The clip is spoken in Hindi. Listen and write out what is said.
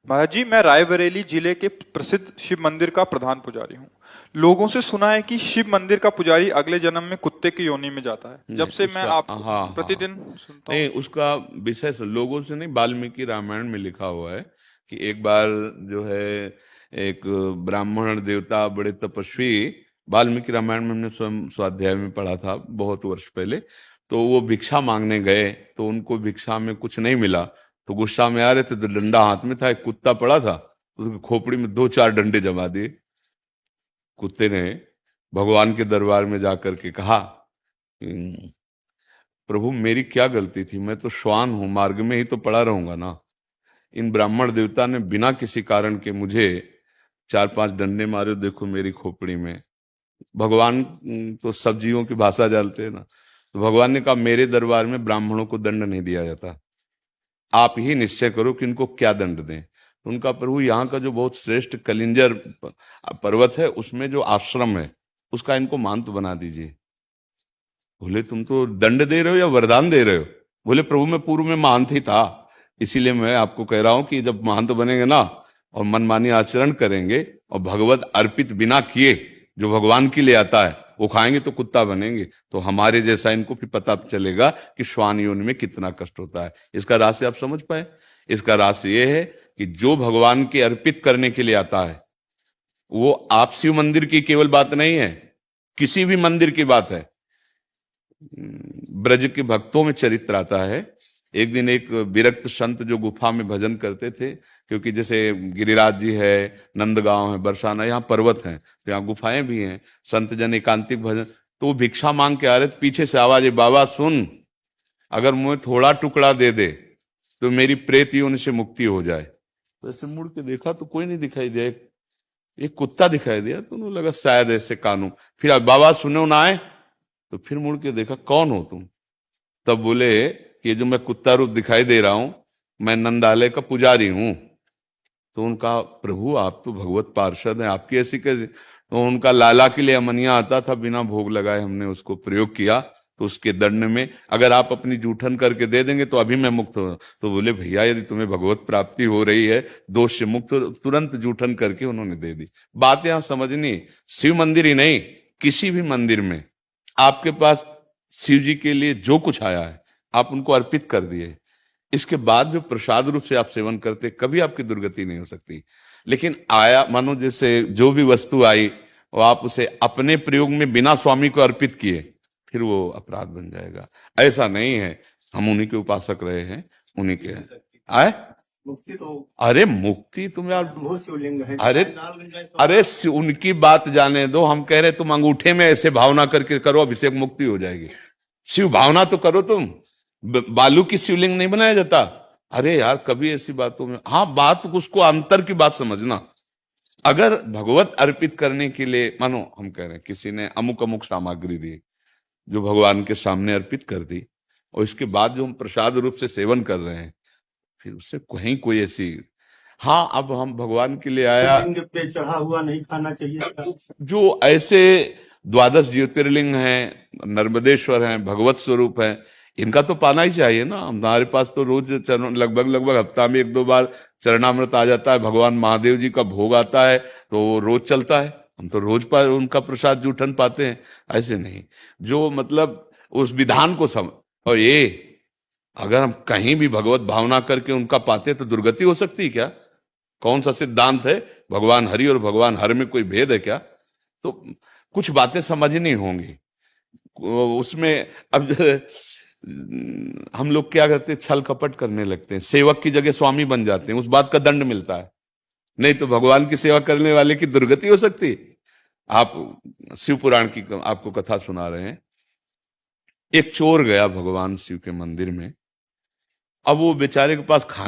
महाराज जी, मैं रायबरेली जिले के प्रसिद्ध शिव मंदिर का प्रधान पुजारी हूँ। लोगों से सुना है कि शिव मंदिर का पुजारी अगले जन्म में कुत्ते की योनि में जाता है। जब नहीं से मैं उसका, आपको हाँ हाँ, प्रतिदिन सुनता नहीं हूँ। उसका विषय से लोगों से नहीं, वाल्मीकि रामायण में लिखा हुआ है कि एक बार जो है एक ब्राह्मण देवता बड़े तपस्वी, वाल्मीकि रामायण में हमने स्वयं स्वाध्याय में पढ़ा था बहुत वर्ष पहले। तो वो भिक्षा मांगने गए तो उनको भिक्षा में कुछ नहीं मिला, तो गुस्सा में आ रहे थे तो डंडा हाथ में था, एक कुत्ता पड़ा था, तो उसकी खोपड़ी में दो चार डंडे जमा दिए। कुत्ते ने भगवान के दरबार में जाकर के कहा, प्रभु मेरी क्या गलती थी, मैं तो श्वान हूं, मार्ग में ही तो पड़ा रहूंगा ना। इन ब्राह्मण देवता ने बिना किसी कारण के मुझे चार पांच डंडे मारे, देखो मेरी खोपड़ी में। भगवान तो सब जीवों की भाषा जानते हैं ना। तो भगवान ने कहा मेरे दरबार में ब्राह्मणों को दंड नहीं दिया जाता, आप ही निश्चय करो कि इनको क्या दंड दें। तो उनका प्रभु यहाँ का जो बहुत श्रेष्ठ कलिंजर पर्वत है उसमें जो आश्रम है उसका इनको महंत बना दीजिए। बोले तुम तो दंड दे रहे हो या वरदान दे रहे हो? बोले प्रभु मैं पूर्व में महंत ही था, इसीलिए मैं आपको कह रहा हूं कि जब महंत बनेंगे ना और मनमानी आचरण करेंगे और भगवत अर्पित बिना किए जो भगवान के लिए आता है वो खाएंगे तो कुत्ता बनेंगे, तो हमारे जैसा इनको भी पता चलेगा कि श्वान योनि में कितना कष्ट होता है। इसका रहस्य आप समझ पाए? इसका रहस्य ये है कि जो भगवान के अर्पित करने के लिए आता है, वो आप शिव मंदिर की केवल बात नहीं है, किसी भी मंदिर की बात है। ब्रज के भक्तों में चरित्र आता है। एक दिन एक विरक्त संत जो गुफा में भजन करते थे, क्योंकि जैसे गिरिराज जी है, नंदगांव है, बरसाना, यहाँ पर्वत हैं तो यहाँ गुफाएं भी हैं, संत जन एकांतिक भजन। तो वो भिक्षा मांग के आ रहे थे, पीछे से आवाज है, बाबा सुन, अगर मुझे थोड़ा टुकड़ा दे दे तो मेरी प्रेत योनि से मुक्ति हो जाए। तो ऐसे मुड़ के देखा तो कोई नहीं दिखाई दिया, एक कुत्ता दिखाई दिया, तो उन्हें लगा शायद ऐसे कानून। फिर बाबा सुनो ना आए, तो फिर मुड़ के देखा कौन हो तुम? तब बोले कि ये जो मैं कुत्ता रूप दिखाई दे रहा हूं, मैं नंदालय का पुजारी हूं। तो उनका प्रभु आप तो भगवत पार्षद हैं, आपकी ऐसी कैसे? तो उनका लाला के लिए अमनिया आता था, बिना भोग लगाए हमने उसको प्रयोग किया, तो उसके दंड में अगर आप अपनी जूठन करके दे देंगे तो अभी मैं मुक्त हो। तो बोले भैया यदि तुम्हें भगवत प्राप्ति हो रही है, दोष से मुक्त, तुरंत जूठन करके उन्होंने दे दी। बात यहां समझनी, शिव मंदिर ही नहीं, किसी भी मंदिर में आपके पास शिव जी के लिए जो कुछ आया है आप उनको अर्पित कर दिए, इसके बाद जो प्रसाद रूप से आप सेवन करते कभी आपकी दुर्गति नहीं हो सकती। लेकिन आया मानो जैसे जो भी वस्तु आई वो आप उसे अपने प्रयोग में बिना स्वामी को अर्पित किए, फिर वो अपराध बन जाएगा। ऐसा नहीं है, हम उन्हीं के उपासक रहे हैं, उन्हीं के आए। मुक्ति तो अरे मुक्ति तुम यार, बहुत शिवलिंग है। अरे अरे उनकी बात जाने दो, हम कह रहे तुम अंगूठे में ऐसे भावना करके करो अभिषेक, मुक्ति हो जाएगी। शिव भावना तो करो तुम, बालू की शिवलिंग नहीं बनाया जाता। अरे यार कभी ऐसी बातों में, हाँ बात उसको अंतर की बात समझना। अगर भगवत अर्पित करने के लिए मानो हम कह रहे हैं किसी ने अमुक अमुक सामग्री दी जो भगवान के सामने अर्पित कर दी, और इसके बाद जो हम प्रसाद रूप से सेवन कर रहे हैं, फिर उससे कहीं कोई ऐसी, हाँ अब हम भगवान के लिए आया, लिंग पे चढ़ा हुआ नहीं खाना चाहिए। जो ऐसे द्वादश ज्योतिर्लिंग हैं, नर्मदेश्वर हैं, भगवत स्वरूप हैं, इनका तो पाना ही चाहिए ना। हमारे पास तो रोज चरण, लगभग लगभग हफ्ता में एक दो बार चरणामृत आ जाता है, भगवान महादेव जी का भोग आता है तो रोज चलता है, हम तो रोज पर उनका प्रसाद जूठन पाते हैं। ऐसे नहीं, जो मतलब उस विधान को समझ, और ये अगर हम कहीं भी भगवत भावना करके उनका पाते तो दुर्गति हो सकती है क्या? कौन सा सिद्धांत है? भगवान हरि और भगवान हर में कोई भेद है क्या? तो कुछ बातें समझनी होंगी उसमें। अब हम लोग क्या करते हैं, छल कपट करने लगते हैं, सेवक की जगह स्वामी बन जाते हैं, उस बात का दंड मिलता है। नहीं तो भगवान की सेवा करने वाले की दुर्गति हो सकती है। आप शिव पुराण की आपको कथा सुना रहे हैं। एक चोर गया भगवान शिव के मंदिर में, अब वो बेचारे के पास खाने